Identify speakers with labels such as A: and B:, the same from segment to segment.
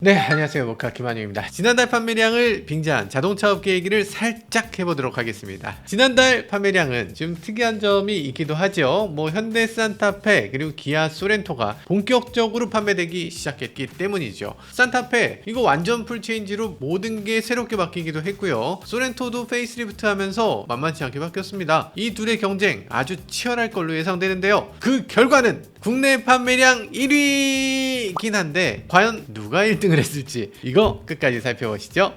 A: 네, 안녕하세요. 모카 김한용입니다. 지난달 판매량을 빙자한 자동차 업계 얘기를 살짝 해보도록 하겠습니다. 지난달 판매량은 좀 특이한 점이 있기도 하죠. 현대 산타페 그리고 기아 소렌토가 본격적으로 판매되기 시작했기 때문이죠. 산타페 이거 완전 풀체인지로 모든 게 새롭게 바뀌기도 했고요. 소렌토도 페이스리프트 하면서 만만치 않게 바뀌었습니다. 이 둘의 경쟁 아주 치열할 걸로 예상되는데요. 그 결과는 국내 판매량 1위이긴 한데 과연 누가 1등을 했을지 이거 끝까지 살펴보시죠.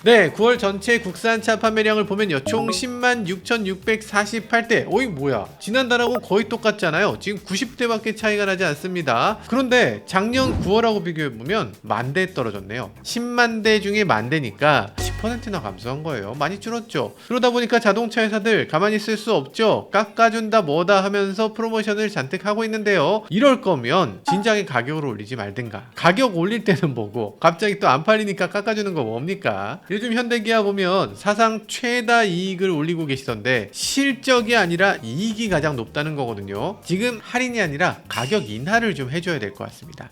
A: 네, 9월 전체 국산차 판매량을 보면요, 총 10만 6,648대. 어이 뭐야, 지난달하고 거의 똑같잖아요. 지금 90대밖에 차이가 나지 않습니다. 그런데 작년 9월하고 비교해보면 만 대 떨어졌네요. 10만 대 중에 만 대니까 10%나 감소한 거예요. 많이 줄었죠. 그러다 보니까 자동차 회사들 가만히 있을 수 없죠. 깎아준다 뭐다 하면서 프로모션을 잔뜩 하고 있는데요. 이럴 거면 진작에 가격을 올리지 말든가. 가격 올릴 때는 뭐고 갑자기 또 안 팔리니까 깎아주는 거 뭡니까? 요즘 현대기아 보면 사상 최다 이익을 올리고 계시던데 실적이 아니라 이익이 가장 높다는 거거든요. 지금 할인이 아니라 가격 인하를 좀 해줘야 될 것 같습니다.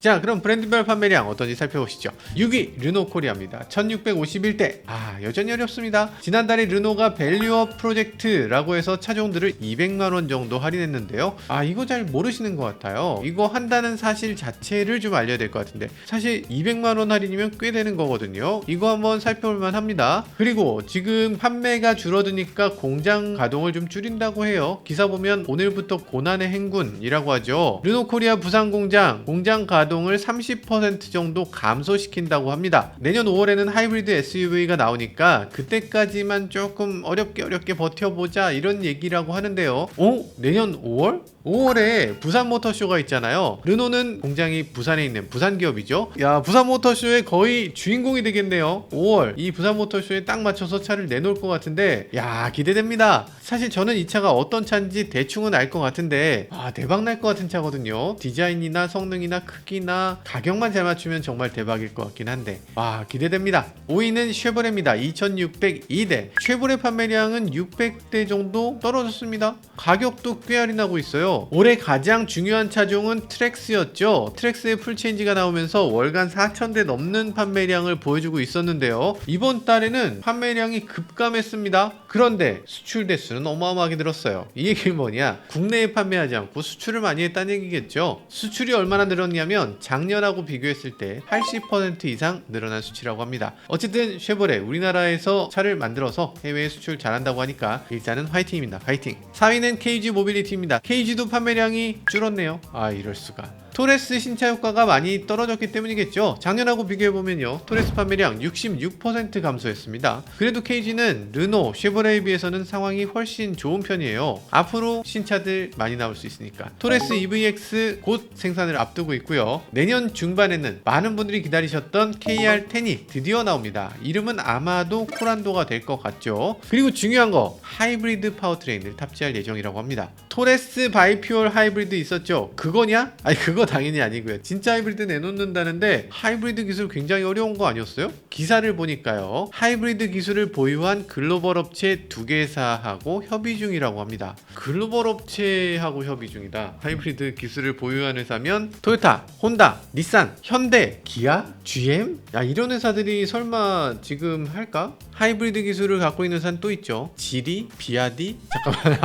A: 자, 그럼 브랜드별 판매량 어떤지 살펴보시죠. 6위 르노 코리아입니다. 1651대. 여전히 어렵습니다. 지난달에 르노가 밸류업 프로젝트라고 해서 차종들을 200만원 정도 할인했는데요. 이거 잘 모르시는 것 같아요. 이거 한다는 사실 자체를 좀 알려야 될 것 같은데 사실 200만원 할인이면 꽤 되는 거거든요. 이거 한번 살펴볼만 합니다. 그리고 지금 판매가 줄어드니까 공장 가동을 좀 줄인다고 해요. 기사 보면 오늘부터 고난의 행군이라고 하죠. 르노 코리아 부산 공장 가동을 30% 정도 감소시킨다고 합니다. 내년 5월에는 하이브리드 SUV가 나오니까 그때까지만 조금 어렵게 버텨보자 이런 얘기라고 하는데요. 내년 5월? 5월에 부산 모터쇼가 있잖아요. 르노는 공장이 부산에 있는 부산 기업이죠. 야, 부산 모터쇼의 거의 주인공이 되겠네요. 5월 이 부산 모터쇼에 딱 맞춰서 차를 내놓을 것 같은데, 야, 기대됩니다. 사실 저는 이 차가 어떤 차인지 대충은 알 것 같은데 대박 날 것 같은 차거든요. 디자인이나 성능이나 크기나 가격만 잘 맞추면 정말 대박일 것 같긴 한데 기대됩니다. 5위는 쉐보레입니다. 2602대. 쉐보레 판매량은 600대 정도 떨어졌습니다. 가격도 꽤 할인하고 있어요. 올해 가장 중요한 차종은 트랙스였죠. 트랙스의 풀체인지가 나오면서 월간 4,000대 넘는 판매량을 보여주고 있었는데요. 이번 달에는 판매량이 급감했습니다. 그런데 수출 대수는 어마어마하게 늘었어요. 이 얘기는 뭐냐? 국내에 판매하지 않고 수출을 많이 했다는 얘기겠죠. 수출이 얼마나 늘었냐면 작년하고 비교했을 때 80% 이상 늘어난 수치라고 합니다. 어쨌든 쉐보레 우리나라에서 차를 만들어서 해외에 수출 잘한다고 하니까 일단은 화이팅입니다. 화이팅. 4위는 KG 모빌리티입니다. KG도 판매량이 줄었네요. 이럴수가. 토레스 신차 효과가 많이 떨어졌기 때문이겠죠. 작년하고 비교해보면요, 토레스 판매량 66% 감소했습니다. 그래도 KG는 르노, 쉐보레에 비해서는 상황이 훨씬 좋은 편이에요. 앞으로 신차들 많이 나올 수 있으니까. 토레스 EVX 곧 생산을 앞두고 있고요. 내년 중반에는 많은 분들이 기다리셨던 KR10이 드디어 나옵니다. 이름은 아마도 코란도가 될 것 같죠. 그리고 중요한 거, 하이브리드 파워트레인을 탑재할 예정이라고 합니다. 토레스 바이퓨얼 하이브리드 있었죠? 그거냐? 그거 당연히 아니고요. 진짜 하이브리드 내놓는다는데 하이브리드 기술 굉장히 어려운 거 아니었어요? 기사를 보니까요, 하이브리드 기술을 보유한 글로벌 업체 2개사하고 협의 중이라고 합니다. 글로벌 업체하고 협의 중이다. 하이브리드 기술을 보유한 회사면 토요타, 혼다, 닛산, 현대, 기아, GM? 이런 회사들이 설마 지금 할까? 하이브리드 기술을 갖고 있는 회사는 또 있죠. 지리, 비아디? 잠깐만,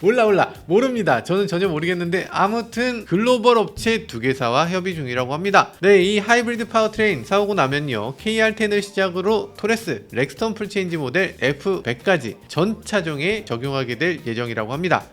A: 몰라. 모릅니다. 저는 전혀 모르겠는데 아무튼 글로벌 업체 2개사와 협의 중이라고 합니다. 네, 이 하이브리드 파워트레인 사오고 나면요, KR10을 시작으로 토레스, 렉스턴 풀체인지 모델 F100까지 전 차종에 적용하게 될 예정이라고 합니다.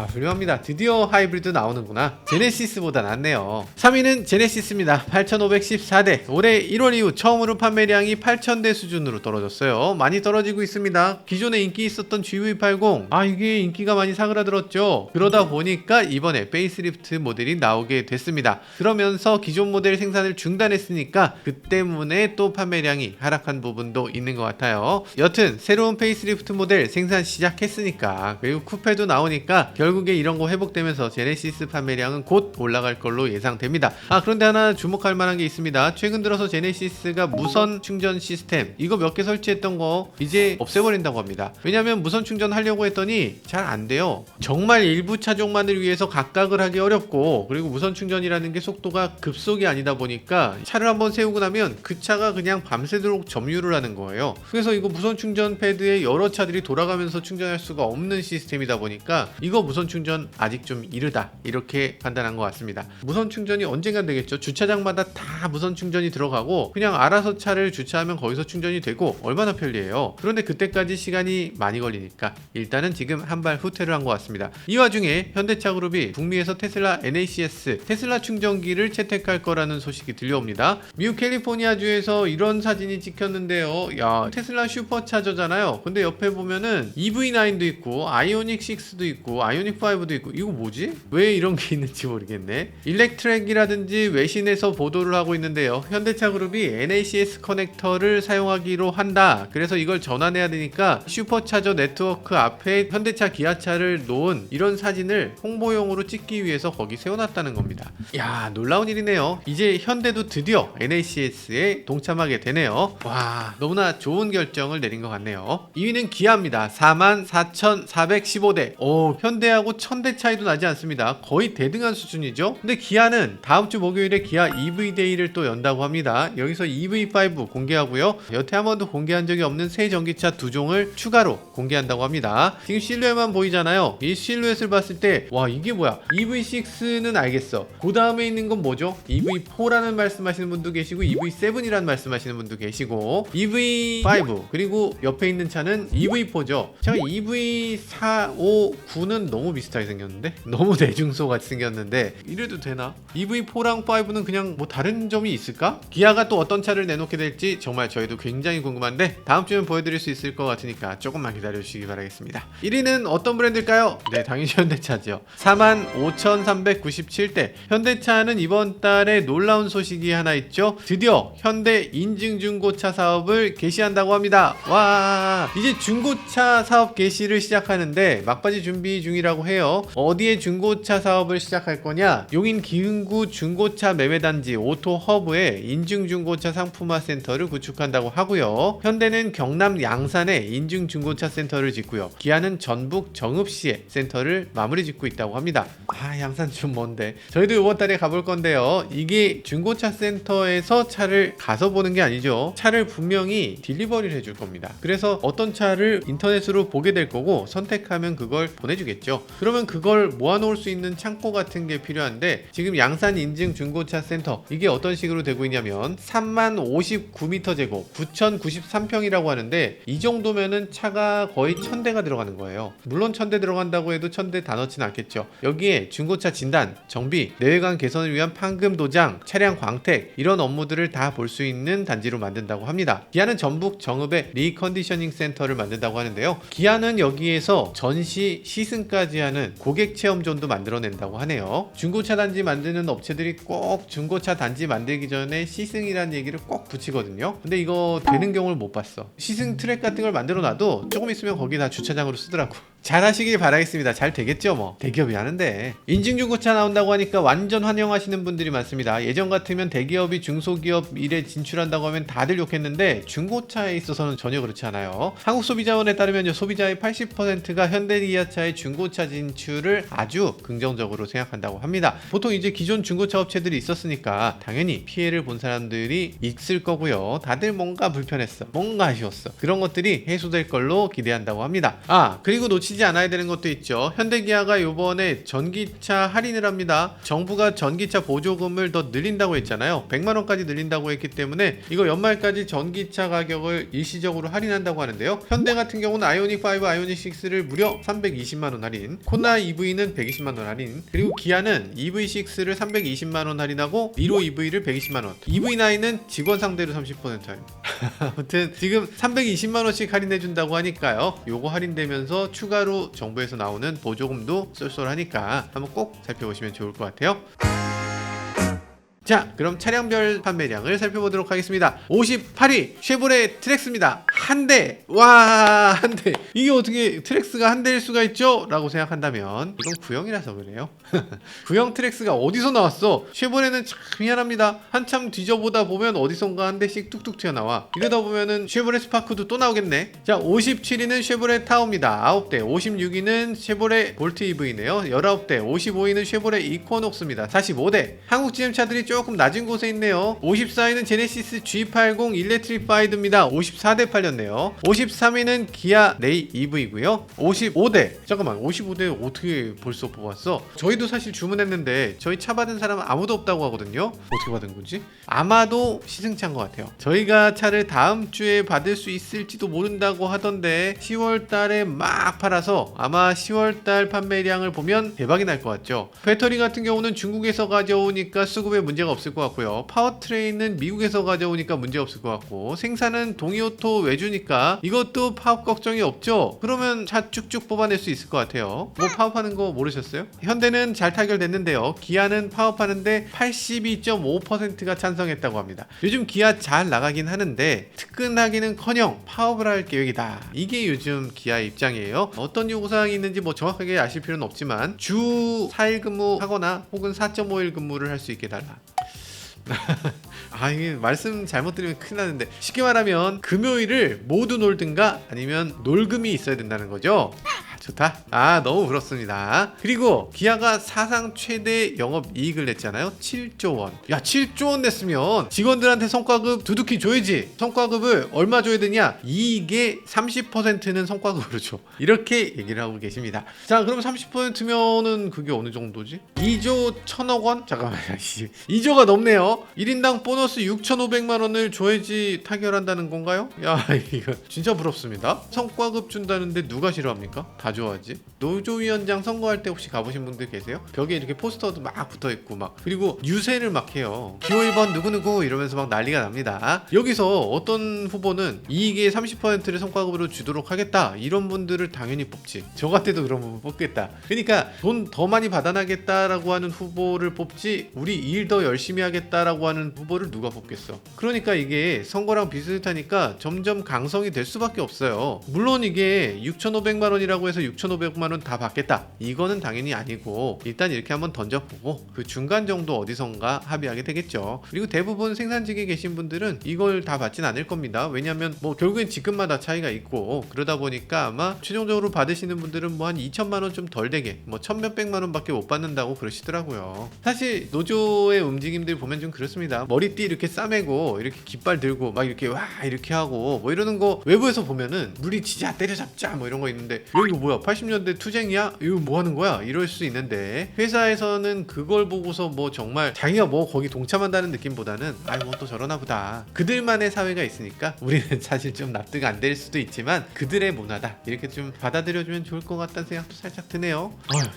A: 훌륭합니다. 드디어 하이브리드 나오는구나. 제네시스보다 낫네요. 3위는 제네시스입니다. 8,514대. 올해 1월 이후 처음으로 판매량이 8,000대 수준으로 떨어졌어요. 많이 떨어지고 있습니다. 기존에 인기 있었던 GV80, 이게 인기가 많이 사그라들었죠. 그러다 보니까 이번에 페이스리프트 모델이 나오게 됐습니다. 그러면서 기존 모델 생산을 중단했으니까 그 때문에 또 판매량이 하락한 부분도 있는 것 같아요. 여튼 새로운 페이스리프트 모델 생산 시작했으니까, 그리고 쿠페도 나오니까 결국에 이런 거 회복되면서 제네시스 판매량은 곧 올라갈 걸로 예상됩니다. 그런데 하나 주목할 만한 게 있습니다. 최근 들어서 제네시스가 무선 충전 시스템 이거 몇 개 설치했던 거 이제 없애버린다고 합니다. 왜냐면 무선 충전 하려고 했더니 잘 안 돼요. 정말 일부 차종만을 위해서 각각을 하기 어렵고, 그리고 무선 충전이라는 게 속도가 급속이 아니다 보니까 차를 한번 세우고 나면 그 차가 그냥 밤새도록 점유를 하는 거예요. 그래서 이거 무선 충전 패드에 여러 차들이 돌아가면서 충전할 수가 없는 시스템이다 보니까 이거 무선 충전 아직 좀 이르다, 이렇게 판단한 것 같습니다. 무선 충전이 언젠간 되겠죠. 주차장마다 다 무선 충전이 들어가고 그냥 알아서 차를 주차하면 거기서 충전이 되고 얼마나 편리해요. 그런데 그때까지 시간이 많이 걸리니까 일단은 지금 한 발 후퇴를 한 것 같습니다. 이 와중에 현대차 그룹이 북미에서 테슬라 NACS 테슬라 충전기를 채택할 거라는 소식이 들려옵니다. 미국 캘리포니아주에서 이런 사진이 찍혔는데요. 야, 테슬라 슈퍼차저잖아요. 근데 옆에 보면은 EV9도 있고 아이오닉 6도 있고 아이오닉 5도 있고, 이거 뭐지? 왜 이런 게 있는지 모르겠네. 일렉트랙이라든지 외신에서 보도를 하고 있는데요. 현대차 그룹이 NACS 커넥터를 사용하기로 한다. 그래서 이걸 전환해야 되니까 슈퍼차저 네트워크 앞에 현대차 기아차를 놓은 이런 사진을 홍보용으로 찍기 위해서 거기 세워놨다는 겁니다. 야, 놀라운 일이네요. 이제 현대도 드디어 NACS에 동참하게 되네요. 와, 너무나 좋은 결정을 내린 것 같네요. 2위는 기아입니다. 44,415대. 오, 현대하고 1000대 차이도 나지 않습니다. 거의 대등한 수준이죠. 근데 기아는 다음 주 목요일에 기아 EV데이를 또 연다고 합니다. 여기서 EV5 공개하고요. 여태 한 번도 공개한 적이 없는 새 전기차 2종을 추가로 공개한다고 합니다. 지금 실루엣만 보이잖아요. 이 실루엣을 봤을 때 와, 이게 뭐야? EV6는 알겠어. 그 다음에 있는 건 뭐죠? EV4라는 말씀하시는 분도 계시고 EV7이라는 말씀하시는 분도 계시고 EV5 그리고 옆에 있는 차는 EV4죠. 제가 EV4, 5, 9는 너무 비슷하게 생겼는데? 너무 대중소 같이 생겼는데 이래도 되나? EV4랑 5는 그냥 뭐 다른 점이 있을까? 기아가 또 어떤 차를 내놓게 될지 정말 저희도 굉장히 궁금한데 다음 주면 보여드릴 수 있을 것 같으니까 조금만 기다려주시기 바라겠습니다. 1위는 어떤 브랜드일까요? 네, 당연히 현대차죠. 45,397대. 현대차는 이번 달에 놀라운 소식이 하나 있죠. 드디어 현대 인증중고차 사업을 개시한다고 합니다. 와, 이제 중고차 사업 개시를 시작하는데 막바지 준비 중이라고 해요. 어디에 중고차 사업을 시작할 거냐? 용인 기흥구 중고차 매매단지 오토허브에 인증중고차 상품화 센터를 구축한다고 하고요. 현대는 경남 양산에 인증중고차 센터를 짓고요. 기아는 전북 정읍시에 센터를 마무리 짓고 있다고 합니다. 양산 좀 먼데 저희도 이번 달에 가볼 건데요. 이게 중고차 센터에서 차를 가서 보는 게 아니죠. 차를 분명히 딜리버리를 해줄 겁니다. 그래서 어떤 차를 인터넷으로 보게 될 거고 선택하면 그걸 보내주겠죠. 그러면 그걸 모아놓을 수 있는 창고 같은 게 필요한데 지금 양산 인증 중고차 센터 이게 어떤 식으로 되고 있냐면 3059m2 9093평이라고 하는데 이 정도면은 차가 거의 1000대가 들어가는 거예요. 물론 1000대 들어간다고 해도 1000대 다 넣진 않겠죠. 여기에 중고차 진단, 정비, 내외관 개선을 위한 판금 도장, 차량 광택 이런 업무들을 다 볼 수 있는 단지로 만든다고 합니다. 기아는 전북 정읍에 리컨디셔닝 센터를 만든다고 하는데요. 기아는 여기에서 전시 시승까지 하는 고객 체험존도 만들어낸다고 하네요. 중고차 단지 만드는 업체들이 꼭 중고차 단지 만들기 전에 시승이라는 얘기를 꼭 붙이거든요. 근데 이거 되는 경우를 못 봤어. 시승 트랙 같은 걸 만들어 놔도 조금 있으면 거기 다 주차장으로 쓰더라고. 잘 하시길 바라겠습니다. 잘 되겠죠 뭐. 대기업이 하는데. 인증중고차 나온다고 하니까 완전 환영하시는 분들이 많습니다. 예전 같으면 대기업이 중소기업 일에 진출한다고 하면 다들 욕했는데 중고차에 있어서는 전혀 그렇지 않아요. 한국소비자원에 따르면 소비자의 80%가 현대기아차의 중고차 진출을 아주 긍정적으로 생각한다고 합니다. 보통 이제 기존 중고차 업체들이 있었으니까 당연히 피해를 본 사람들이 있을 거고요. 다들 뭔가 불편했어, 뭔가 아쉬웠어. 그런 것들이 해소될 걸로 기대한다고 합니다. 그리고 놓치지 않아야 되는 것도 있죠. 현대기아가 이번에 전기차 할인을 합니다. 정부가 전기차 보조금을 더 늘린다고 했잖아요. 100만원까지 늘린다고 했기 때문에 이거 연말까지 전기차 가격을 일시적으로 할인한다고 하는데요. 현대 같은 경우는 아이오닉5, 아이오닉6를 무려 320만원 할인, 코나 EV는 120만원 할인, 그리고 기아는 EV6를 320만원 할인하고 니로 EV를 120만원, EV9은 직원 상대로 30% 할인. 아무튼 지금 320만원씩 할인해준다고 하니까요. 요거 할인되면서 추가로 정부에서 나오는 보조금도 쏠쏠하니까 한번 꼭 살펴보시면 좋을 것 같아요. 자, 그럼 차량별 판매량을 살펴보도록 하겠습니다. 58위 쉐보레 트랙스입니다. 한 대! 와, 한 대! 이게 어떻게 트랙스가 한 대일 수가 있죠? 라고 생각한다면 이건 구형이라서 그래요. 구형 트랙스가 어디서 나왔어? 쉐보레는 참 미안합니다. 한참 뒤져보다 보면 어디선가 한 대씩 뚝뚝 튀어나와. 이러다 보면은 쉐보레 스파크도 또 나오겠네. 자, 57위는 쉐보레 타오입니다. 9대. 56위는 쉐보레 볼트 EV네요. 19대. 55위는 쉐보레 이코녹스입니다. 45대. 한국 GM차들이 조금 낮은 곳에 있네요. 54위는 제네시스 G80 일렉트리파이드입니다. 54대 팔렸네요. 53위는 기아 레이 EV고요. 55대. 잠깐만, 55대 어떻게 벌써 뽑았어? 저희도 사실 주문했는데 저희 차 받은 사람은 아무도 없다고 하거든요. 어떻게 받은 건지? 아마도 시승차인 것 같아요. 저희가 차를 다음 주에 받을 수 있을지도 모른다고 하던데 10월 달에 막 팔아서 아마 10월 달 판매량을 보면 대박이 날 것 같죠. 배터리 같은 경우는 중국에서 가져오니까 수급에 문제가 없을 것 같고요. 파워트레인은 미국에서 가져오니까 문제 없을 것 같고, 생산은 동이오토 외주니까 이것도 파업 걱정이 없죠. 그러면 차 쭉쭉 뽑아낼 수 있을 것 같아요. 뭐 파업하는 거 모르셨어요? 현대는 잘 타결됐는데요. 기아는 파업하는데 82.5%가 찬성했다고 합니다. 요즘 기아 잘 나가긴 하는데 특근하기는커녕 파업을 할 계획이다. 이게 요즘 기아 입장이에요. 어떤 요구사항이 있는지 뭐 정확하게 아실 필요는 없지만 주 4일 근무하거나 혹은 4.5일 근무를 할 수 있게 달라. 아, 이게 말씀 잘못 드리면 큰일 나는데, 쉽게 말하면 금요일을 모두 놀든가 아니면 놀금이 있어야 된다는 거죠. 좋다. 너무 부럽습니다. 그리고 기아가 사상 최대 영업이익을 냈잖아요. 7조 원. 야, 7조 원 냈으면 직원들한테 성과급 두둑히 줘야지. 성과급을 얼마 줘야 되냐? 이익의 30%는 성과급으로 줘. 이렇게 얘기를 하고 계십니다. 자, 그럼 30%면은 그게 어느 정도지? 2조 1천억 원? 잠깐만요. 2조가 넘네요. 1인당 보너스 6,500만 원을 줘야지 타결한다는 건가요? 야, 이거 진짜 부럽습니다. 성과급 준다는데 누가 싫어합니까? 다 좋아하지. 노조위원장 선거할 때 혹시 가보신 분들 계세요? 벽에 이렇게 포스터도 막 붙어있고 막, 그리고 유세를 막 해요. 기호 1번 누구누구 이러면서 막 난리가 납니다. 여기서 어떤 후보는 이익의 30%를 성과급으로 주도록 하겠다, 이런 분들을 당연히 뽑지. 저 같아도 그런 부분 뽑겠다. 그러니까 돈 더 많이 받아나겠다라고 하는 후보를 뽑지, 우리 일 더 열심히 하겠다라고 하는 후보를 누가 뽑겠어. 그러니까 이게 선거랑 비슷하니까 점점 강성이 될 수밖에 없어요. 물론 이게 6,500만 원이라고 해서 6,500만 원 다 받겠다, 이거는 당연히 아니고, 일단 이렇게 한번 던져보고 그 중간 정도 어디선가 합의하게 되겠죠. 그리고 대부분 생산직에 계신 분들은 이걸 다 받진 않을 겁니다. 왜냐면 뭐 결국엔 직급마다 차이가 있고, 그러다 보니까 아마 최종적으로 받으시는 분들은 뭐 한 2천만 원 좀 덜 되게 뭐 1,몇백만 원밖에 못 받는다고 그러시더라고요. 사실 노조의 움직임들 보면 좀 그렇습니다. 머리띠 이렇게 싸매고 이렇게 깃발 들고 막 이렇게 와 이렇게 하고 뭐 이러는 거 외부에서 보면은 물리치자 때려잡자 뭐 이런 거 있는데, 이거 뭐야 80년대 투쟁이야? 이거 뭐 하는 거야? 이럴 수 있는데, 회사에서는 그걸 보고서 뭐 정말 자기가 뭐 거기 동참한다는 느낌보다는 뭐 또 저러나 보다, 그들만의 사회가 있으니까 우리는 사실 좀 납득 안 될 수도 있지만 그들의 문화다, 이렇게 좀 받아들여주면 좋을 것 같다는 생각도 살짝 드네요.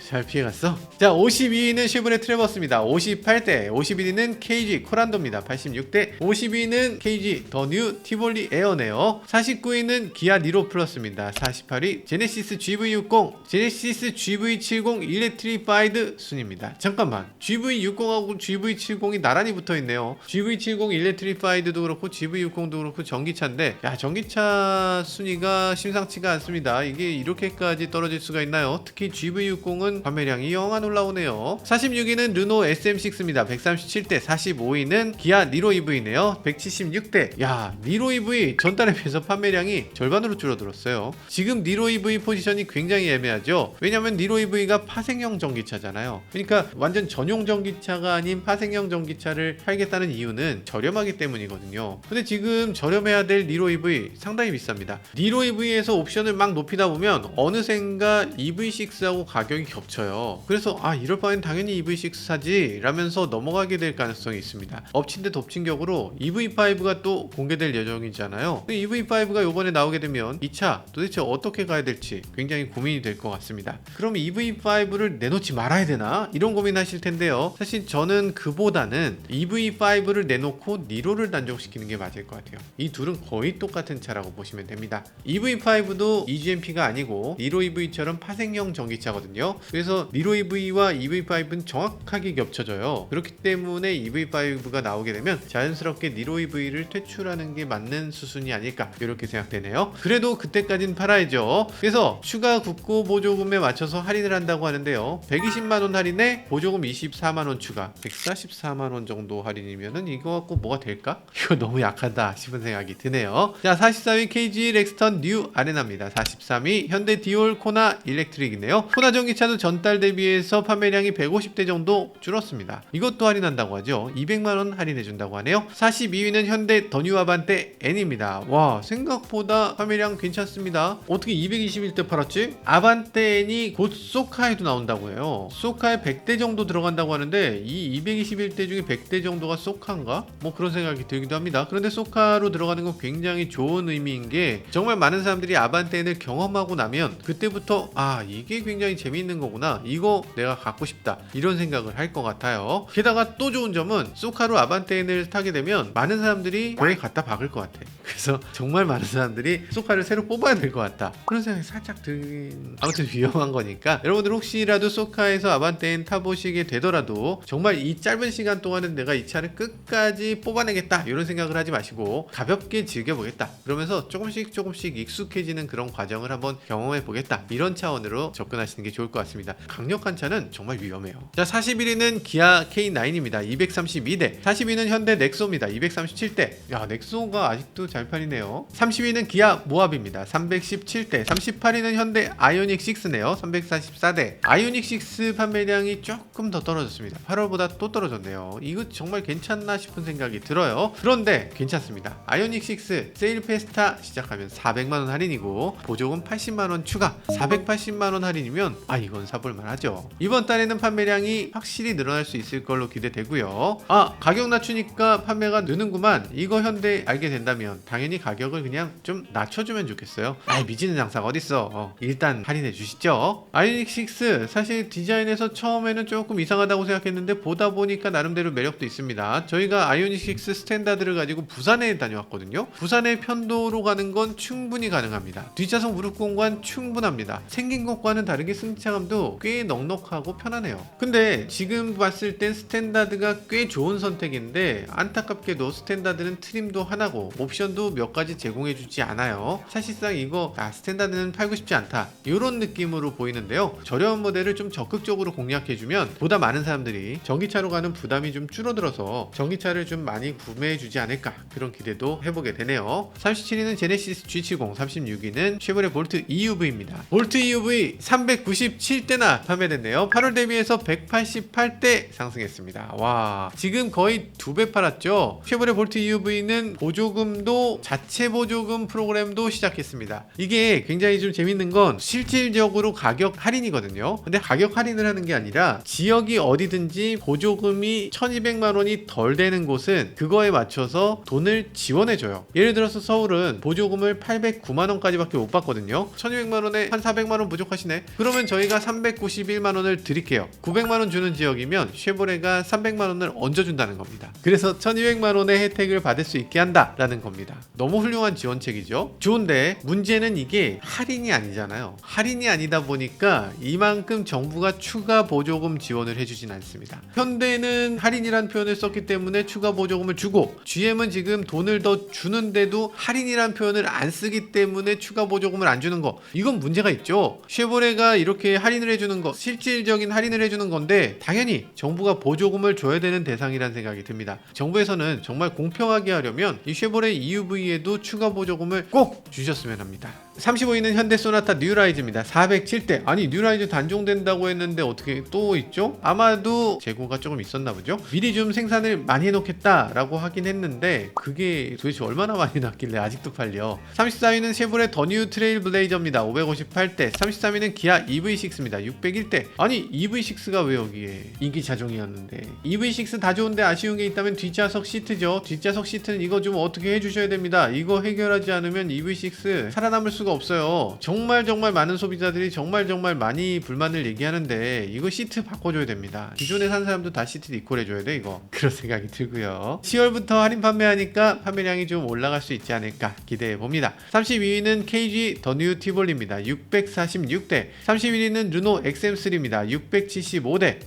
A: 잘 피해갔어. 자, 52위는 쉐보레 트레버스입니다. 58대. 51위는 KG 코란도입니다. 86대. 52위는 KG 더 뉴 티볼리 에어네요. 49위는 기아 니로 플러스입니다. 48위 제네시스 GV60, 제네시스 GV70 일렉트리파이드 순입니다. 잠깐만, GV60하고 GV70이 나란히 붙어있네요. GV70 일렉트리파이드도 그렇고 GV60도 그렇고 전기차인데, 야, 전기차 순위가 심상치가 않습니다. 이게 이렇게까지 떨어질 수가 있나요? 특히 GV60은 판매량이 영 안 올라오네요. 46위는 르노 SM6입니다. 137대. 45위는 기아 니로 EV네요. 176대. 야, 니로 EV 전달에 비해서 판매량이 절반으로 줄어들었어요. 지금 니로 EV 포지션이 굉장히 애매하죠. 왜냐면 니로 EV가 파생형 전기차잖아요. 그러니까 완전 전용 전기차가 아닌 파생형 전기차를 팔겠다는 이유는 저렴하기 때문이거든요. 근데 지금 저렴해야 될 니로 EV 상당히 비쌉니다. 니로 EV에서 옵션을 막 높이다 보면 어느샌가 EV6하고 가격이 겹쳐요. 그래서 이럴 바엔 당연히 EV6 사지 라면서 넘어가게 될 가능성이 있습니다. 엎친 데 덮친 격으로 EV5가 또 공개될 예정이잖아요. EV5가 이번에 나오게 되면 이 차 도대체 어떻게 가야 될지 굉장히 굉장히 고민이 될 것 같습니다. 그럼 EV5를 내놓지 말아야 되나? 이런 고민하실 텐데요. 사실 저는 그보다는 EV5를 내놓고 니로를 단종시키는 게 맞을 것 같아요. 이 둘은 거의 똑같은 차라고 보시면 됩니다. EV5도 EGMP가 아니고 니로 EV처럼 파생형 전기차거든요. 그래서 니로 EV와 EV5는 정확하게 겹쳐져요. 그렇기 때문에 EV5가 나오게 되면 자연스럽게 니로 EV를 퇴출하는 게 맞는 수순이 아닐까 이렇게 생각되네요. 그래도 그때까진 팔아야죠. 그래서 추가 국고 보조금에 맞춰서 할인을 한다고 하는데요. 120만원 할인에 보조금 24만원 추가, 144만원 정도 할인이면은 이거 갖고 뭐가 될까? 이거 너무 약하다 싶은 생각이 드네요. 자, 44위 KG 렉스턴 뉴 아레나입니다. 43위 현대 디올 코나 일렉트릭이네요. 코나 전기차도 전달 대비해서 판매량이 150대 정도 줄었습니다. 이것도 할인한다고 하죠. 200만원 할인해준다고 하네요. 42위는 현대 더 뉴 아반떼 N입니다. 와, 생각보다 판매량 괜찮습니다. 어떻게 221대 팔았지? 아반떼 N이 곧 소카에도 나온다고 해요. 소카에 100대 정도 들어간다고 하는데 이 221대 중에 100대 정도가 소카인가? 뭐 그런 생각이 들기도 합니다. 그런데 소카로 들어가는 건 굉장히 좋은 의미인 게 정말 많은 사람들이 아반떼 N을 경험하고 나면 그때부터 아, 이게 굉장히 재미있는 거구나, 이거 내가 갖고 싶다, 이런 생각을 할 것 같아요. 게다가 또 좋은 점은 소카로 아반떼 N을 타게 되면 많은 사람들이 거기 갖다 박을 것 같아. 그래서 정말 많은 사람들이 소카를 새로 뽑아야 될 것 같다, 그런 생각이 살짝 들긴, 아무튼 위험한 거니까 여러분들 혹시라도 소카에서 아반떼 N 타보시게 되더라도 정말 이 짧은 시간 동안은 내가 이 차를 끝까지 뽑아내겠다 이런 생각을 하지 마시고 가볍게 즐겨보겠다, 그러면서 조금씩 익숙해지는 그런 과정을 한번 경험해 보겠다, 이런 차원으로 접근하시는 게 좋을 것 같습니다. 강력한 차는 정말 위험해요. 자, 41위는 기아 K9입니다. 232대. 42위는 현대 넥소입니다. 237대. 야, 넥소가 아직도 잘 팔리네요. 30위는 기아 모하비입니다. 317대. 38위는 현대 아이오닉 6네요. 344대. 아이오닉 6 판매량이 조금 더 떨어졌습니다. 8월보다 또 떨어졌네요. 이거 정말 괜찮나 싶은 생각이 들어요. 그런데 괜찮습니다. 아이오닉 6 세일 페스타 시작하면 400만원 할인이고 보조금 80만원 추가, 480만원 할인이면 아, 이건 사볼만 하죠. 이번 달에는 판매량이 확실히 늘어날 수 있을 걸로 기대되고요. 아, 가격 낮추니까 판매가 느는구만, 이거 현대 알게 된다면 당연히 가격을 그냥 좀 낮춰주면 좋겠어요. 아, 미지는 장사가 어딨어. 일단 할인해 주시죠. 아이오닉 6 사실 디자인에서 처음에는 조금 이상하다고 생각했는데 보다 보니까 나름대로 매력도 있습니다. 저희가 아이오닉 6 스탠다드를 가지고 부산에 다녀왔거든요. 부산에 편도로 가는 건 충분히 가능합니다. 뒷좌석 무릎 공간 충분합니다. 생긴 것과는 다르게 승차감도 꽤 넉넉하고 편하네요. 근데 지금 봤을 땐 스탠다드가 꽤 좋은 선택인데 안타깝게도 스탠다드는 트림도 하나고 옵션도 몇 가지 제공해주지 않아요. 사실상 이거 스탠다드는 팔고 싶지 않다, 이런 느낌으로 보이는데요. 저렴한 모델을 좀 적극적으로 공략해주면 보다 많은 사람들이 전기차로 가는 부담이 좀 줄어들어서 전기차를 좀 많이 구매해주지 않을까, 그런 기대도 해보게 되네요. 37위는 제네시스 G70, 36위는 쉐보레 볼트 EUV입니다. 볼트 EUV 397대나 판매됐네요. 8월 대비해서 188대 상승했습니다. 와, 지금 거의 2배 팔았죠. 쉐보레 볼트 EUV는 보조금도 자체 보조금 프로그램도 시작했습니다. 이게 굉장히 좀 재밌는 건 실질적으로 가격 할인이거든요. 근데 가격 할인을 하는 게 아니라 지역이 어디든지 보조금이 1200만원이 덜 되는 곳은 그거에 맞춰서 돈을 지원해줘요. 예를 들어서 서울은 보조금을 809만원까지밖에 못 받거든요. 1200만원에 한 400만원 부족하시네. 그러면 저희가 391만원을 드릴게요. 900만원 주는 지역이면 쉐보레가 300만원을 얹어준다는 겁니다. 그래서 1200만원의 혜택을 받을 수 있게 한다라는 겁니다. 너무 훌륭한 지원책이죠. 좋은데 문제는 이게 할인이 아니잖아요. 할인이 아니다 보니까 이만큼 정부가 추가 보조금 지원을 해주진 않습니다. 현대는 할인이란 표현을 썼기 때문에 추가 보조금을 주고, GM은 지금 돈을 더 주는데도 할인이란 표현을 안 쓰기 때문에 추가 보조금을 안 주는 거, 이건 문제가 있죠. 쉐보레가 이렇게 할인을 해주는 거, 실질적인 할인을 해주는 건데 당연히 정부가 보조금을 줘야 되는 대상이란 생각이 듭니다. 정부에서는 정말 공평하게 하려면 이 쉐보레 EUV에도 추가 보조금을 꼭 주셨으면 합니다. 35위는 현대 소나타 뉴라이즈입니다. 407대. 아니, 뉴라이즈 단종된다고 했는데 어떻게 또 있죠? 아마도 재고가 조금 있었나 보죠. 미리 좀 생산을 많이 해놓겠다라고 하긴 했는데 그게 도대체 얼마나 많이 났길래 아직도 팔려. 34위는 쉐보레 더 뉴 트레일 블레이저입니다. 558대. 33위는 기아 EV6입니다. 601대. 아니, EV6가 왜 여기에 인기 차종이었는데. EV6 다 좋은데 아쉬운 게 있다면 뒷좌석 시트죠. 뒷좌석 시트는 이거 좀 어떻게 해주셔야 됩니다. 이거 해결하지 않으면 EV6 살아남을 수가 수가 없어요. 정말 많은 소비자들이 정말 많이 불만을 얘기하는데 이거 시트 바꿔줘야 됩니다. 기존에 산 사람도 다 시트 리콜해줘야 돼 이거. 그런 생각이 들고요. 10월부터 할인 판매하니까 판매량이 좀 올라갈 수 있지 않을까 기대해봅니다. 32위는 KG 더 뉴 티볼리입니다. 646대. 31위는 르노 XM3입니다. 675대.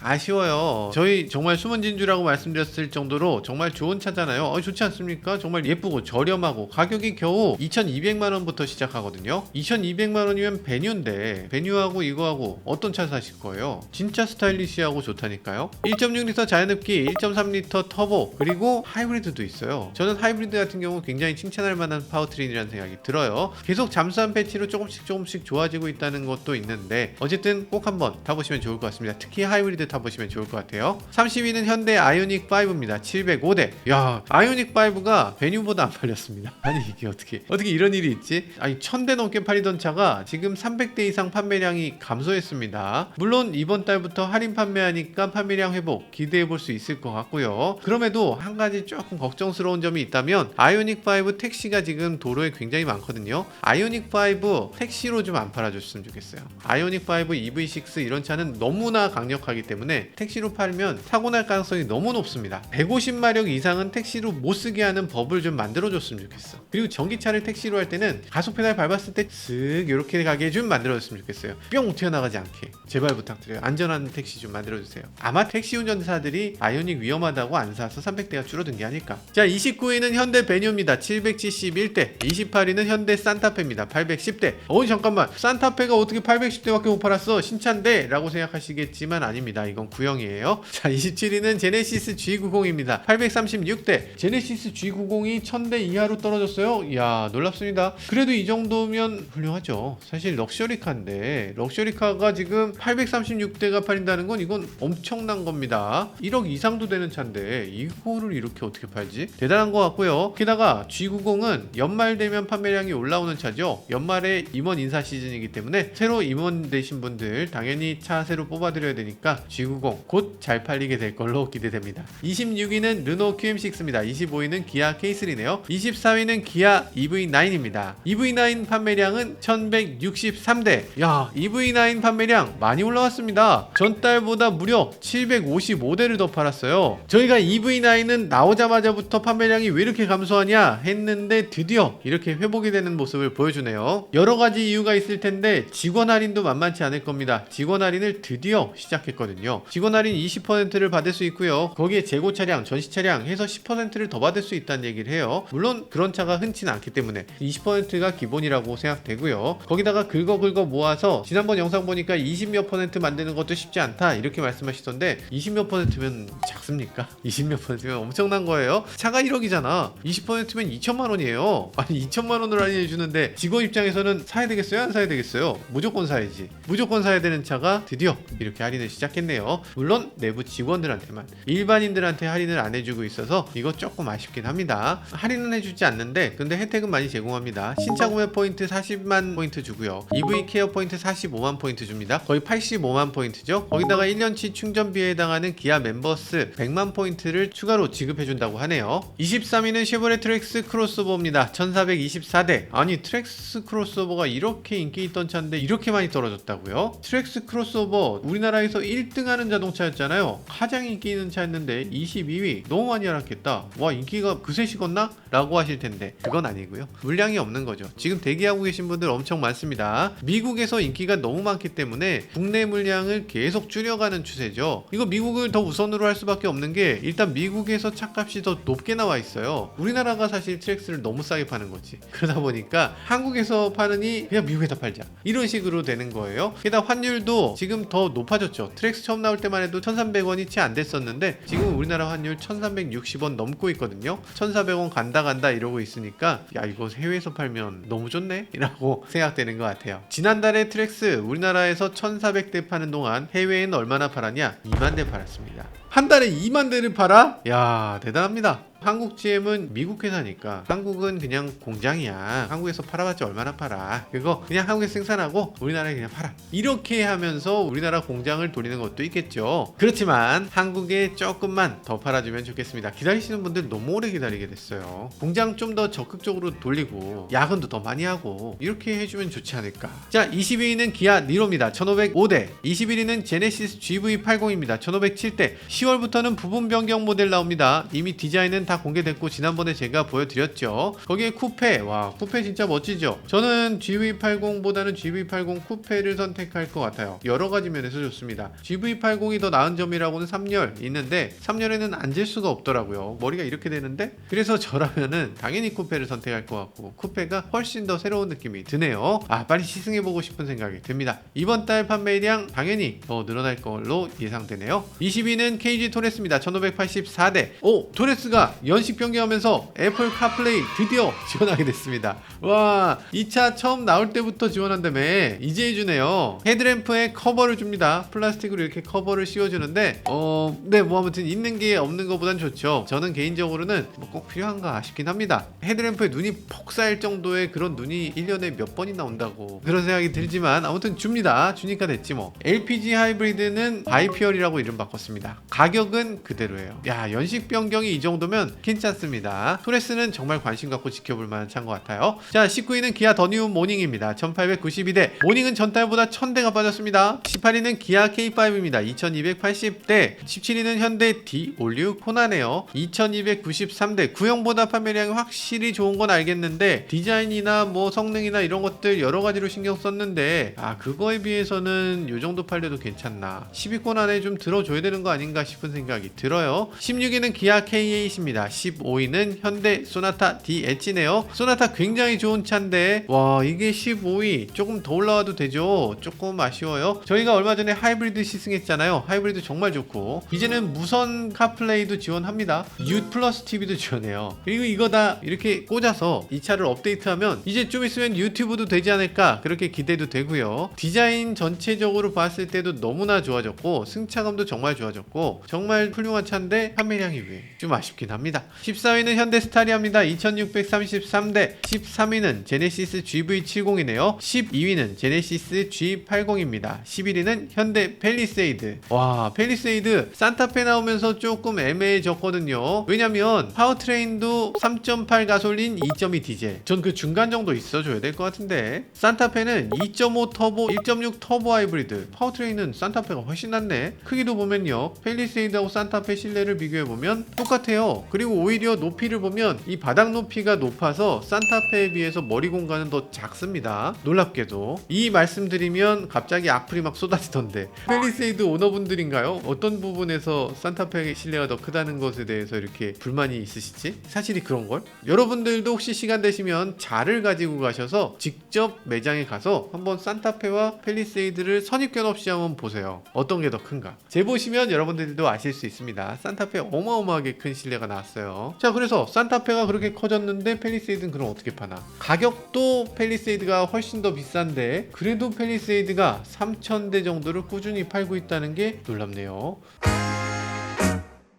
A: 아쉬워요. 저희 정말 숨은 진주라고 말씀드렸을 정도로 정말 좋은 차잖아요. 좋지 않습니까? 정말 예쁘고 저렴하고 가격이 겨우 2200만원부터 시작하거든요. 2200만원이면 베뉴인데 베뉴하고 이거하고 어떤 차 사실 거예요? 진짜 스타일리시하고 좋다니까요. 1.6L 자연흡기, 1.3L 터보, 그리고 하이브리드도 있어요. 저는 하이브리드 같은 경우 굉장히 칭찬할 만한 파워트레인이라는 생각이 들어요. 계속 잠수함 패치로 조금씩 좋아지고 있다는 것도 있는데 어쨌든 꼭 한번 타보시면 좋을 것 같습니다. 특히 하이브리드 타보시면 좋을 것 같아요. 30위는 현대 아이오닉 5입니다. 705대. 야, 아이오닉 5가 베뉴보다 안 팔렸습니다. 아니 이게 어떻게 이런 일이 있지? 아니 1000대 넘게 팔리던 차가 지금 300대 이상 판매량이 감소했습니다. 물론 이번 달부터 할인 판매하니까 판매량 회복 기대해 볼 수 있을 것 같고요. 그럼에도 한 가지 조금 걱정스러운 점이 있다면 아이오닉 5 택시가 지금 도로에 굉장히 많거든요. 아이오닉 5 택시로 좀 안 팔아줬으면 좋겠어요. 아이오닉 5 EV6 이런 차는 너무나 강력하기 때문에 택시로 팔면 사고 날 가능성이 너무 높습니다. 150마력 이상은 택시로 못 쓰게 하는 법을 좀 만들어줬으면 좋겠어. 그리고 전기차를 택시로 할 때는 가속 페달 밟았을 때 쓱 이렇게 가게 좀 만들어줬으면 좋겠어요. 뿅 튀어나가지 않게 제발 부탁드려요. 안전한 택시 좀 만들어주세요. 아마 택시 운전사들이 아이오닉 위험하다고 안 사서 300대가 줄어든 게 아닐까. 자, 29위는 현대 베뉴입니다. 771대. 28위는 현대 산타페입니다. 810대. 잠깐만, 산타페가 어떻게 810대밖에 못 팔았어? 신차인데? 라고 생각하시겠지만 아닙니다. 이건 구형이에요. 자, 27위는 제네시스 G90입니다. 836대. 제네시스 G90이 1000대 이하로 떨어졌어요. 이야, 놀랍습니다. 그래도 이 정도면 훌륭하죠. 사실 럭셔리카인데 럭셔리카가 지금 836대가 팔린다는 건 이건 엄청난 겁니다. 1억 이상도 되는 차인데 이거를 이렇게 어떻게 팔지? 대단한 것 같고요. 게다가 G90은 연말 되면 판매량이 올라오는 차죠. 연말에 임원 인사 시즌이기 때문에 새로 임원되신 분들 당연히 차 새로 뽑아드려야 되니까 G90 곧 잘 팔리게 될 걸로 기대됩니다. 26위는 르노 QM6입니다. 25위는 기아 K3네요. 24위는 기아 EV9입니다. EV9 판매량은 1163대. 야, EV9 판매량 많이 올라왔습니다. 전달보다 무려 755대를 더 팔았어요. 저희가 EV9은 나오자마자부터 판매량이 왜 이렇게 감소하냐 했는데 드디어 이렇게 회복이 되는 모습을 보여주네요. 여러가지 이유가 있을 텐데 직원 할인도 만만치 않을 겁니다. 직원 할인을 드디어 시작했거든요. 직원 할인 20%를 받을 수 있고요. 거기에 재고 차량, 전시 차량 해서 10%를 더 받을 수 있다는 얘기를 해요. 물론 그런 차가 흔치는 않기 때문에 20%가 기본이라고 생각되고요. 거기다가 긁어 모아서 지난번 영상 보니까 20몇 % 만드는 것도 쉽지 않다 이렇게 말씀하시던데 20몇 %면 작습니까? 20몇 %면 엄청난 거예요. 차가 1억이잖아. 20%면 2천만 원이에요. 아니 2천만 원을 할인해주는데 직원 입장에서는 사야 되겠어요? 안 사야 되겠어요? 무조건 사야지. 무조건 사야 되는 차가 드디어 이렇게 할인을 시작했네요. 물론 내부 직원들한테만, 일반인들한테 할인을 안 해주고 있어서 이거 조금 아쉽긴 합니다. 할인은 해주지 않는데 근데 혜택은 많이 제공합니다. 신차 구매 포인트 40만 포인트 주고요. EV 케어 포인트 45만 포인트 줍니다. 거의 85만 포인트죠. 거기다가 1년치 충전비에 해당하는 기아 멤버스 100만 포인트를 추가로 지급해준다고 하네요. 23위는 쉐보레 트랙스 크로스오버입니다. 1424대. 아니 트랙스 크로스오버가 이렇게 인기 있던 차인데 이렇게 많이 떨어졌다고요? 트랙스 크로스오버 우리나라에서 1등하는 자동차였잖아요. 가장 인기 있는 차였는데 22위. 너무 많이 하락했다. 와, 인기가 그새 식었나? 라고 하실 텐데 그건 아니고요. 물량이 없는 거죠. 지금 대기하고 계신 분들 엄청 많습니다. 미국에서 인기가 너무 많기 때문에 국내 물량을 계속 줄여가는 추세죠. 이거 미국을 더 우선으로 할 수밖에 없는 게 일단 미국에서 차값이 더 높게 나와 있어요. 우리나라가 사실 트랙스를 너무 싸게 파는 거지. 그러다 보니까 한국에서 파느니 그냥 미국에다 팔자 이런 식으로 되는 거예요. 게다가 환율도 지금 더 높아졌죠. 트랙스 처음 나올 때만 해도 1,300원이 채 안 됐었는데 지금 우리나라 환율 1,360원 넘고 있거든요. 1,400원 간다 이러고 있으니까 야, 이거 해외에서 팔면 너무 좋네? 이라고 생각되는 것 같아요. 지난달에 트랙스 우리나라에서 1,400대 파는 동안 해외에는 얼마나 팔았냐? 2만 대 팔았습니다. 한 달에 2만 대를 팔아? 야, 대단합니다. 한국 GM은 미국 회사니까 한국은 그냥 공장이야. 한국에서 팔아봤자 얼마나 팔아. 그거 그냥 한국에서 생산하고 우리나라에 그냥 팔아. 이렇게 하면서 우리나라 공장을 돌리는 것도 있겠죠. 그렇지만 한국에 조금만 더 팔아주면 좋겠습니다. 기다리시는 분들 너무 오래 기다리게 됐어요. 공장 좀 더 적극적으로 돌리고 야근도 더 많이 하고 이렇게 해주면 좋지 않을까. 자, 20위는 기아 니로입니다. 1505대. 21위는 제네시스 GV80입니다. 1507대. 10월부터는 부분 변경 모델 나옵니다. 이미 디자인은 다 공개됐고 지난번에 제가 보여드렸죠. 거기에 쿠페. 와, 쿠페 진짜 멋지죠. 저는 GV80보다는 GV80 쿠페를 선택할 것 같아요. 여러 가지 면에서 좋습니다. GV80이 더 나은 점이라고는 3열 있는데 3열에는 앉을 수가 없더라고요. 머리가 이렇게 되는데, 그래서 저라면은 당연히 쿠페를 선택할 것 같고 쿠페가 훨씬 더 새로운 느낌이 드네요. 빨리 시승해보고 싶은 생각이 듭니다. 이번 달 판매량 당연히 더 늘어날 걸로 예상되네요. 20위는 KG 토레스입니다. 1584대. 토레스가 연식 변경하면서 애플 카플레이 드디어 지원하게 됐습니다. 와, 이 차 처음 나올 때부터 지원한다며 이제 해주네요. 헤드램프에 커버를 줍니다. 플라스틱으로 이렇게 커버를 씌워주는데 네, 뭐 아무튼 있는 게 없는 것보단 좋죠. 저는 개인적으로는 꼭 필요한가 싶긴 합니다. 헤드램프에 눈이 폭 쌓일 정도의 그런 눈이 1년에 몇 번이 나온다고 그런 생각이 들지만 아무튼 줍니다. 주니까 됐지 뭐. LPG 하이브리드는 바이퓨얼이라고 이름 바꿨습니다. 가격은 그대로예요. 야, 연식 변경이 이 정도면 괜찮습니다. 토레스는 정말 관심 갖고 지켜볼 만한 차인 것 같아요. 자, 19위는 기아 더 뉴 모닝입니다. 1892대. 모닝은 전달보다 1000대가 빠졌습니다. 18위는 기아 K5입니다. 2280대. 17위는 현대 D 올류 코나네요. 2293대. 구형보다 판매량이 확실히 좋은 건 알겠는데 디자인이나 뭐 성능이나 이런 것들 여러 가지로 신경 썼는데 그거에 비해서는 요 정도 팔려도 괜찮나. 10위권 안에 좀 들어줘야 되는 거 아닌가 싶은 생각이 들어요. 16위는 기아 K8입니다. 15위는 현대 소나타 DH네요. 소나타 굉장히 좋은 차인데 와, 이게 15위 조금 더 올라와도 되죠. 조금 아쉬워요. 저희가 얼마 전에 하이브리드 시승했잖아요. 하이브리드 정말 좋고 이제는 무선 카플레이도 지원합니다. U 플러스 TV도 지원해요. 그리고 이거 다 이렇게 꽂아서 이 차를 업데이트하면 이제 좀 있으면 유튜브도 되지 않을까, 그렇게 기대도 되고요. 디자인 전체적으로 봤을 때도 너무나 좋아졌고 승차감도 정말 좋아졌고 정말 훌륭한 차인데 판매량이 왜 좀 아쉽긴 합니다. 14위는 현대 스타리아입니다. 2633대. 13위는 제네시스 GV70이네요. 12위는 제네시스 G80입니다. 11위는 현대 펠리세이드. 와, 펠리세이드 산타페 나오면서 조금 애매해졌거든요. 왜냐면 파워트레인도 3.8 가솔린 2.2 디젤. 전 그 중간 정도 있어줘야 될 것 같은데 산타페는 2.5 터보 1.6 터보 하이브리드. 파워트레인은 산타페가 훨씬 낫네. 크기도 보면요, 펠리세이드하고 산타페 실내를 비교해보면 똑같아요. 그리고 오히려 높이를 보면 이 바닥 높이가 높아서 산타페에 비해서 머리 공간은 더 작습니다. 놀랍게도. 이 말씀드리면 갑자기 악플이 막 쏟아지던데 펠리세이드 오너분들인가요? 어떤 부분에서 산타페 실내가 더 크다는 것에 대해서 이렇게 불만이 있으시지? 사실이 그런걸? 여러분들도 혹시 시간 되시면 자를 가지고 가셔서 직접 매장에 가서 한번 산타페와 펠리세이드를 선입견 없이 한번 보세요. 어떤 게 더 큰가? 재보시면 여러분들도 아실 수 있습니다. 산타페 어마어마하게 큰 실내가 나왔어요. 자, 그래서 산타페가 그렇게 커졌는데 펠리세이드는 그럼 어떻게 파나? 가격도 펠리세이드가 훨씬 더 비싼데 그래도 펠리세이드가 3000대 정도를 꾸준히 팔고 있다는 게 놀랍네요.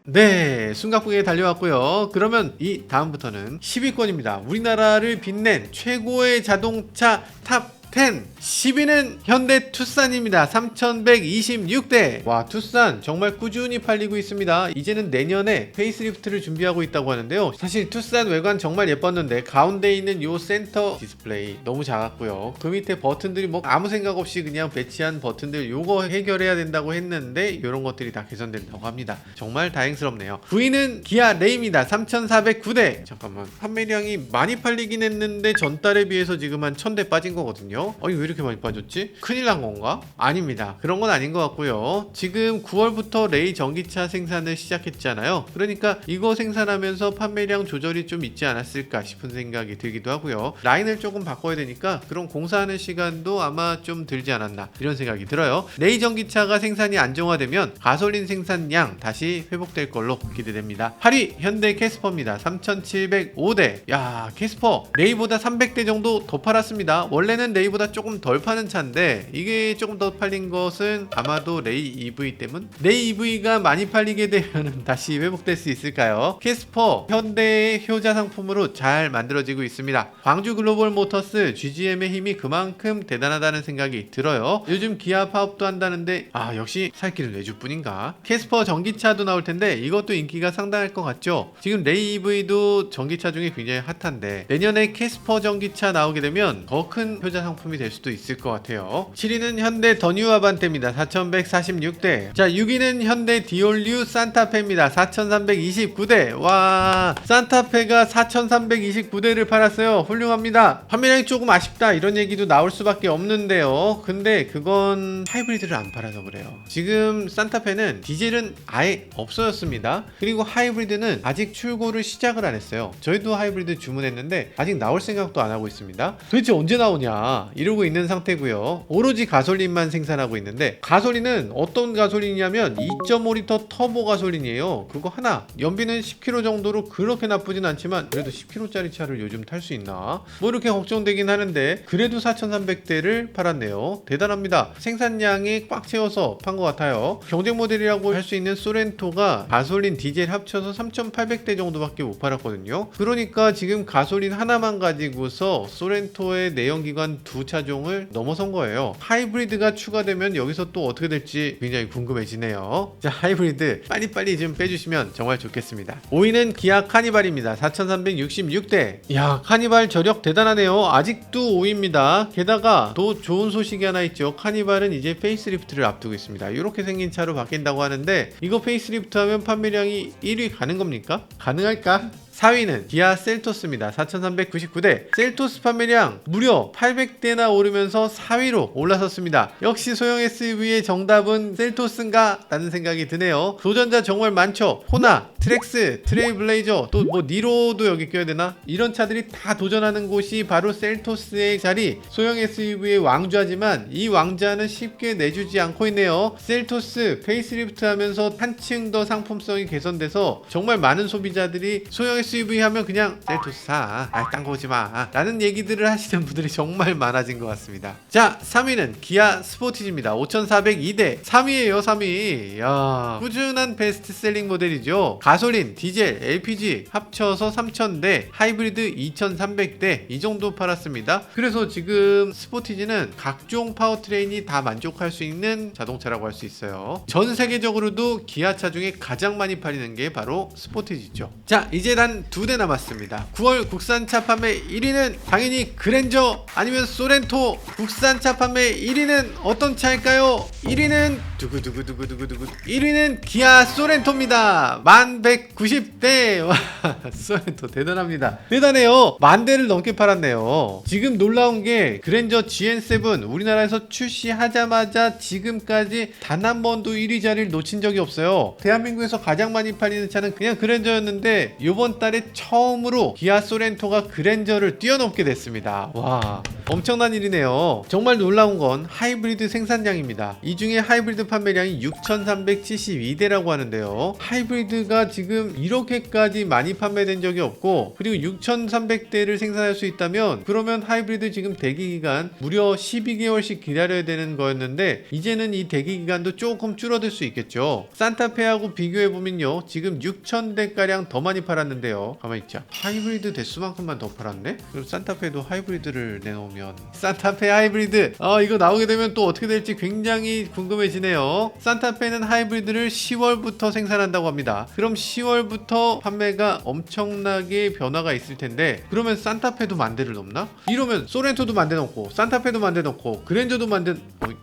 A: 네, 숨가쁘게 달려왔고요. 그러면 이 다음부터는 10위권입니다. 우리나라를 빛낸 최고의 자동차 탑 10. 10위는 현대 투싼입니다. 3126대. 와, 투싼 정말 꾸준히 팔리고 있습니다. 이제는 내년에 페이스리프트를 준비하고 있다고 하는데요. 사실 투싼 외관 정말 예뻤는데 가운데 있는 요 센터 디스플레이 너무 작았고요. 그 밑에 버튼들이 뭐 아무 생각 없이 그냥 배치한 버튼들, 요거 해결해야 된다고 했는데 요런 것들이 다 개선된다고 합니다. 정말 다행스럽네요. 9위는 기아 레이입니다. 3409대. 잠깐만, 판매량이 많이 팔리긴 했는데 전달에 비해서 지금 한 1000대 빠진 거거든요. 아니, 왜 이렇게 많이 빠졌지? 큰일 난 건가? 아닙니다. 그런 건 아닌 것 같고요. 지금 9월부터 레이 전기차 생산을 시작했잖아요. 그러니까 이거 생산하면서 판매량 조절이 좀 있지 않았을까 싶은 생각이 들기도 하고요. 라인을 조금 바꿔야 되니까 그런 공사하는 시간도 아마 좀 들지 않았나, 이런 생각이 들어요. 레이 전기차가 생산이 안정화되면 가솔린 생산량 다시 회복될 걸로 기대됩니다. 8위 현대 캐스퍼입니다. 3705대. 야, 캐스퍼 레이보다 300대 정도 더 팔았습니다. 원래는 레이보다 레이보다 조금 덜 파는 차인데 이게 조금 더 팔린 것은 아마도 레이 EV 때문? 레이 EV가 많이 팔리게 되면 다시 회복될 수 있을까요? 캐스퍼 현대의 효자 상품으로 잘 만들어지고 있습니다. 광주 글로벌 모터스 GGM의 힘이 그만큼 대단하다는 생각이 들어요. 요즘 기아 파업도 한다는데 역시 살 길은 외주 뿐인가? 캐스퍼 전기차도 나올 텐데 이것도 인기가 상당할 것 같죠? 지금 레이 EV도 전기차 중에 굉장히 핫한데 내년에 캐스퍼 전기차 나오게 되면 더 큰 효자 상품이 될 수도 있을 것 같아요. 7위는 현대 더 뉴 아반떼입니다. 4146대. 자, 6위는 현대 디올류 산타페입니다. 4329대. 와, 산타페가 4329대를 팔았어요. 훌륭합니다. 판매량이 조금 아쉽다 이런 얘기도 나올 수밖에 없는데요. 근데 그건 하이브리드를 안 팔아서 그래요. 지금 산타페는 디젤은 아예 없어졌습니다. 그리고 하이브리드는 아직 출고를 시작을 안 했어요. 저희도 하이브리드 주문했는데 아직 나올 생각도 안 하고 있습니다. 도대체 언제 나오냐 이러고 있는 상태고요. 오로지 가솔린만 생산하고 있는데, 가솔린은 어떤 가솔린이냐면 2.5리터 터보 가솔린이에요. 그거 하나, 연비는 10km 정도로 그렇게 나쁘진 않지만 그래도 10km짜리 차를 요즘 탈 수 있나 뭐 이렇게 걱정되긴 하는데 그래도 4300대를 팔았네요. 대단합니다. 생산량이 꽉 채워서 판 것 같아요. 경쟁 모델이라고 할 수 있는 소렌토가 가솔린 디젤 합쳐서 3800대 정도밖에 못 팔았거든요. 그러니까 지금 가솔린 하나만 가지고서 소렌토의 내연기관 두 차종을 넘어선 거예요. 하이브리드가 추가되면 여기서 또 어떻게 될지 굉장히 궁금해지네요. 자, 하이브리드 빨리빨리 좀 빼주시면 정말 좋겠습니다. 5위는 기아 카니발입니다. 4366대. 이야, 카니발 저력 대단하네요. 아직도 5위입니다. 게다가 또 좋은 소식이 하나 있죠. 카니발은 이제 페이스리프트를 앞두고 있습니다. 이렇게 생긴 차로 바뀐다고 하는데 이거 페이스리프트 하면 판매량이 1위 가는 겁니까? 가능할까? 4위는 기아 셀토스입니다. 4399대. 셀토스 판매량 무려 800대나 오르면서 4위로 올라섰습니다. 역시 소형 SUV의 정답은 셀토스인가? 라는 생각이 드네요. 도전자 정말 많죠. 호나, 트렉스, 트레일블레이저, 또 뭐 니로도 여기 껴야 되나? 이런 차들이 다 도전하는 곳이 바로 셀토스의 자리. 소형 SUV의 왕좌지만 이 왕좌는 쉽게 내주지 않고 있네요. 셀토스 페이스리프트 하면서 한층 더 상품성이 개선돼서 정말 많은 소비자들이 소형 SUV 하면 그냥 셀토스 사, 딴 거 오지 마 라는 얘기들을 하시는 분들이 정말 많아진 것 같습니다. 자, 3위는 기아 스포티지입니다. 5402대. 3위에요 3위. 야, 꾸준한 베스트셀링 모델이죠. 가솔린, 디젤, LPG 합쳐서 3000대, 하이브리드 2300대 이 정도 팔았습니다. 그래서 지금 스포티지는 각종 파워트레인이 다 만족할 수 있는 자동차라고 할 수 있어요. 전 세계적으로도 기아차 중에 가장 많이 팔리는 게 바로 스포티지죠. 자, 이제 단 2대 남았습니다. 9월 국산차 판매 1위는 당연히 그랜저 아니면 소렌토. 국산차 판매 1위는 어떤 차일까요? 1위는 두구두구두구두구두구 1위는 기아 소렌토입니다. 1190대. 와, 소렌토 대단합니다. 대단해요. 10,000대를 넘게 팔았네요. 지금 놀라운 게 그랜저 GN7 우리나라에서 출시하자마자 지금까지 단 한 번도 1위 자리를 놓친 적이 없어요. 대한민국에서 가장 많이 팔리는 차는 그냥 그랜저였는데 이번 달에 처음으로 기아 소렌토가 그랜저를 뛰어넘게 됐습니다. 와, 엄청난 일이네요. 정말 놀라운 건 하이브리드 생산량입니다. 이 중에 하이브리드 판매량이 6372대라고 하는데요. 하이브리드가 지금 이렇게까지 많이 판매된 적이 없고, 그리고 6300대를 생산할 수 있다면 그러면 하이브리드 지금 대기기간 무려 12개월씩 기다려야 되는 거였는데 이제는 이 대기기간도 조금 줄어들 수 있겠죠. 산타페하고 비교해보면요, 지금 6000대가량 더 많이 팔았는데요. 가만히 있자. 하이브리드 대수만큼만 더 팔았네? 그럼 산타페도 하이브리드를 내놓으면 산타페 하이브리드 이거 나오게 되면 또 어떻게 될지 굉장히 궁금해지네요. 산타페는 하이브리드를 10월부터 생산한다고 합니다. 그럼 10월부터 판매가 엄청나게 변화가 있을 텐데 그러면 산타페도 10,000대를 넘나? 이러면 소렌토도 10,000대 넘고 산타페도 10,000대 넘고 그랜저도 10,000대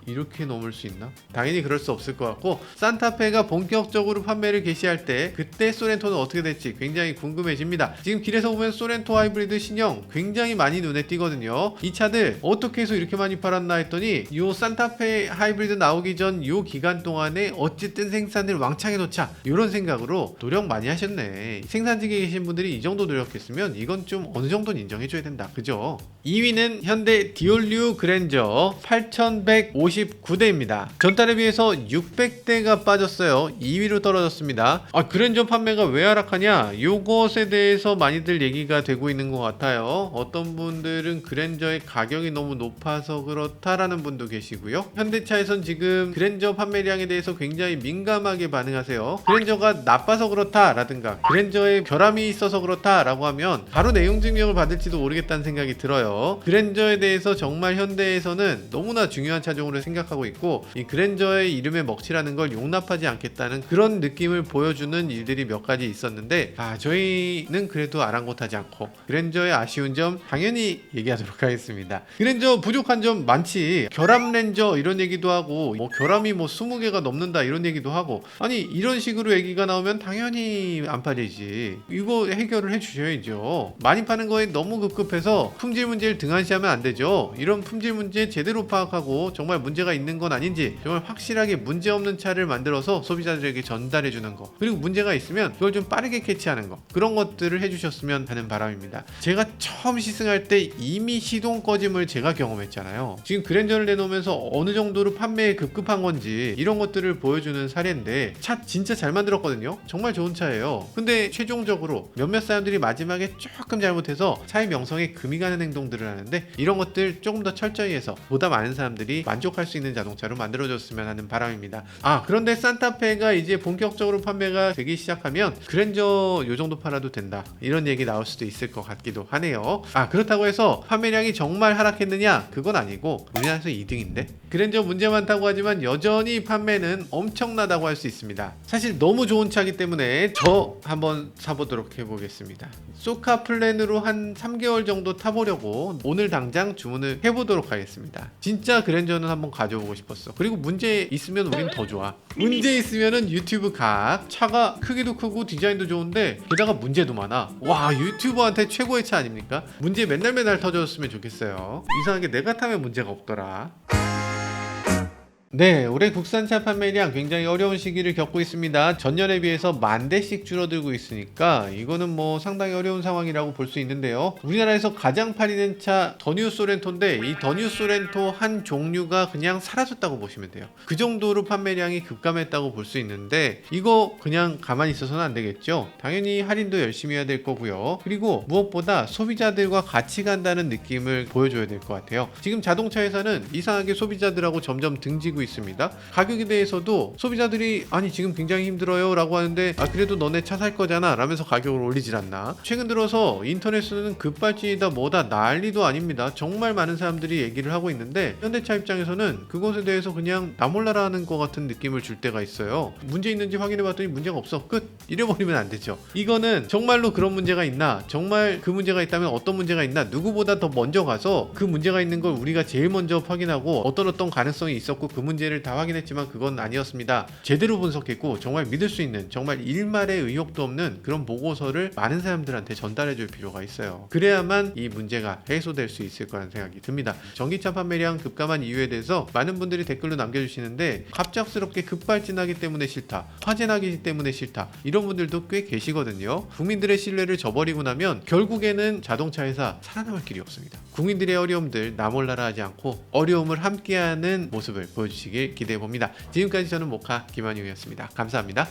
A: 이렇게 넘을 수 있나? 당연히 그럴 수 없을 것 같고, 산타페가 본격적으로 판매를 개시할 때 그때 소렌토는 어떻게 될지 굉장히 궁금해집니다. 지금 길에서 보면 소렌토 하이브리드 신형 굉장히 많이 눈에 띄거든요. 이 차들 어떻게 해서 이렇게 많이 팔았나 했더니 요 산타페 하이브리드 나오기 전 요 기간 동안에 어쨌든 생산을 왕창 해놓자 이런 생각으로 노력 많이 하셨네. 생산직에 계신 분들이 이 정도 노력했으면 이건 좀 어느 정도는 인정해줘야 된다, 그죠? 2위는 현대 디올류 그랜저 8159대입니다. 전달에 비해서 600대가 빠졌어요. 2위로 떨어졌습니다. 그랜저 판매가 왜 하락하냐? 요것에 대해서 많이들 얘기가 되고 있는 것 같아요. 어떤 분들은 그랜저의 가격이 너무 높아서 그렇다라는 분도 계시고요. 현대차에선 지금 그랜저 판매량에 대해서 굉장히 민감하게 반응하세요. 그랜저가 나빠서 그렇다라든가 그랜저에 결함이 있어서 그렇다라고 하면 바로 내용 증명을 받을지도 모르겠다는 생각이 들어요. 그랜저에 대해서 정말 현대에서는 너무나 중요한 차종으로 생각하고 있고 이 그랜저의 이름에 먹칠하는 걸 용납하지 않겠다는 그런 느낌을 보여주는 일들이 몇 가지 있었는데 저희는 그래도 아랑곳하지 않고 그랜저의 아쉬운 점 당연히 얘기하도록 하겠습니다. 그랜저 부족한 점 많지. 결함 렌저 이런 얘기도 하고 뭐 결함이 뭐 20개가 넘는다 이런 얘기도 하고 아니 이런 식으로 얘기가 나오면 당연히 안 팔리지. 이거 해결을 해주셔야죠. 많이 파는 거에 너무 급급해서 품질 문제를 등한시하면 안 되죠. 이런 품질 문제 제대로 파악하고 정말 문제가 있는 건 아닌지 정말 확실하게 문제 없는 차를 만들어서 소비자들에게 전달해 주는 거, 그리고 문제가 있으면 그걸 좀 빠르게 캐치하는 거, 그런 것들을 해주셨으면 하는 바람입니다. 제가 처음 시승할 때 이미 시동 꺼짐을 제가 경험했잖아요. 지금 그랜저를 내놓으면서 어느 정도로 판매에 급급한 건지 이런 것들을 보여주는 사례인데 차 진짜 잘 만들었거든요. 정말 좋은 차예요. 근데 최종적으로 몇몇 사람들이 마지막에 조금 잘못해서 차의 명성에 금이 가는 행동들을 하는데 이런 것들 조금 더 철저히 해서 보다 많은 사람들이 만족할 수 있는 자동차로 만들어줬으면 하는 바람입니다. 그런데 산타페가 이제 본격적으로 판매가 되기 시작하면 그랜저 요 정도 팔아도 된다 이런 얘기 나올 수도 있을 것 같기도 하네요. 그렇다고 해서 판매량이 정말 하락했느냐? 그건 아니고 우리나라에서 2등인데 그랜저 문제 많다고 하지만 여전히 판매는 엄청나다고 할 수 있습니다. 사실 너무 좋은 차기 때문에 저 한번 사보도록 해보겠습니다. 소카 플랜으로 한 3개월 정도 타보려고 오늘 당장 주문을 해보도록 하겠습니다. 진짜 그랜저는 한번 가져보고 싶었어. 그리고 문제 있으면 우린 더 좋아. 문제 있으면은 유튜브 각. 차가 크기도 크고 디자인도 좋은데 게다가 문제도 많아. 와, 유튜버한테 최고의 차 아닙니까? 문제 맨날 터져줬으면 좋겠어요. 이상하게 내가 타면 문제가 없더라. 네, 올해 국산차 판매량 굉장히 어려운 시기를 겪고 있습니다. 전년에 비해서 10,000대씩 줄어들고 있으니까 이거는 뭐 상당히 어려운 상황이라고 볼 수 있는데요. 우리나라에서 가장 팔리는 차 더뉴 소렌토인데 이 더뉴 소렌토 한 종류가 그냥 사라졌다고 보시면 돼요. 그 정도로 판매량이 급감했다고 볼 수 있는데 이거 그냥 가만히 있어서는 안 되겠죠. 당연히 할인도 열심히 해야 될 거고요. 그리고 무엇보다 소비자들과 같이 간다는 느낌을 보여줘야 될 것 같아요. 지금 자동차 회사는 이상하게 소비자들하고 점점 등지고 있습니다. 가격에 대해서도 소비자들이 아니 지금 굉장히 힘들어요 라고 하는데 그래도 너네 차 살 거잖아 라면서 가격을 올리질 않나. 최근 들어서 인터넷에서는 급발진이다 뭐다 난리도 아닙니다. 정말 많은 사람들이 얘기를 하고 있는데 현대차 입장에서는 그것에 대해서 그냥 나 몰라라 하는 것 같은 느낌을 줄 때가 있어요. 문제 있는지 확인해 봤더니 문제가 없어 끝 이래버리면 안 되죠. 이거는 정말로 그런 문제가 있나, 정말 그 문제가 있다면 어떤 문제가 있나, 누구보다 더 먼저 가서 그 문제가 있는 걸 우리가 제일 먼저 확인하고 어떤 가능성이 있었고 그 문제를 다 확인했지만 그건 아니었습니다. 제대로 분석했고 정말 믿을 수 있는, 정말 일말의 의혹도 없는 그런 보고서를 많은 사람들한테 전달해 줄 필요가 있어요. 그래야만 이 문제가 해소될 수 있을 거라는 생각이 듭니다. 전기차 판매량 급감한 이유에 대해서 많은 분들이 댓글로 남겨주시는데 갑작스럽게 급발진하기 때문에 싫다, 화재나기 때문에 싫다 이런 분들도 꽤 계시거든요. 국민들의 신뢰를 저버리고 나면 결국에는 자동차 회사 살아남을 길이 없습니다. 국민들의 어려움들 나 몰라라 하지 않고 어려움을 함께하는 모습을 보여주시길 기대해 봅니다. 지금까지 저는 모카 김한용이었습니다. 감사합니다.